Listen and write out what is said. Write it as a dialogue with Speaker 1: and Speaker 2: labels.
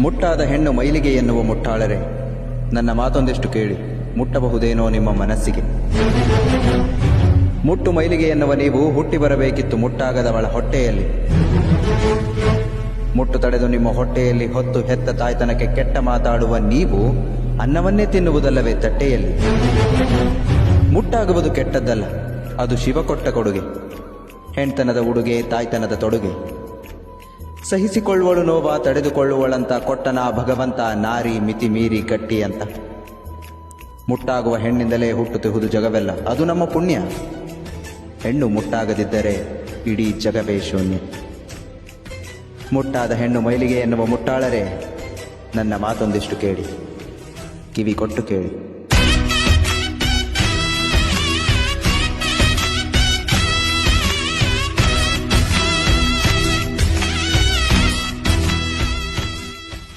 Speaker 1: ಮುಟ್ಟಾದ ಹೆಣ್ಣು ಮೈಲಿಗೆ ಎನ್ನುವ ಮುಟ್ಟಾಳರೆ, ನನ್ನ ಮಾತೊಂದಿಷ್ಟು ಕೇಳಿ, ಮುಟ್ಟಬಹುದೇನೋ ನಿಮ್ಮ ಮನಸ್ಸಿಗೆ. ಮುಟ್ಟು ಮೈಲಿಗೆ ಎನ್ನುವ ನೀವು ಹುಟ್ಟಿ ಬರಬೇಕಿತ್ತು ಮುಟ್ಟಾಗದವಳ ಹೊಟ್ಟೆಯಲ್ಲಿ. ಮುಟ್ಟು ತಡೆದು ನಿಮ್ಮ ಹೊಟ್ಟೆಯಲ್ಲಿ ಹೊತ್ತು ಹೆತ್ತ ತಾಯ್ತನಕ್ಕೆ ಕೆಟ್ಟ ಮಾತಾಡುವ ನೀವು ಅನ್ನವನ್ನೇ ತಿನ್ನುವುದಲ್ಲವೇ ತಟ್ಟೆಯಲ್ಲಿ. ಮುಟ್ಟಾಗುವುದು ಕೆಟ್ಟದ್ದಲ್ಲ, ಅದು ಶಿವ ಕೊಟ್ಟ ಕೊಡುಗೆ. ಹೆಣ್ತನದ ಉಡುಗೆ, ತಾಯ್ತನದ ತೊಡುಗೆ. ಸಹಿಸಿಕೊಳ್ಳುವಳು ನೋವ ತಡೆದುಕೊಳ್ಳುವಳಂತ ಕೊಟ್ಟನ ಭಗವಂತ ನಾರಿ ಮಿತಿ ಮೀರಿ ಗಟ್ಟಿ ಅಂತ. ಮುಟ್ಟಾಗುವ ಹೆಣ್ಣಿಂದಲೇ ಹುಟ್ಟುತ್ತಿಹುದು ಜಗವೆಲ್ಲ, ಅದು ನಮ್ಮ ಪುಣ್ಯ. ಹೆಣ್ಣು ಮುಟ್ಟಾಗದಿದ್ದರೆ ಇಡೀ ಜಗವೇ ಶೂನ್ಯ. ಮುಟ್ಟಾದ ಹೆಣ್ಣು ಮೈಲಿಗೆ ಎನ್ನುವ ಮುಟ್ಟಾಳರೆ, ನನ್ನ ಮಾತೊಂದಿಷ್ಟು ಕೇಳಿ, ಕಿವಿ ಕೊಟ್ಟು ಕೇಳಿ.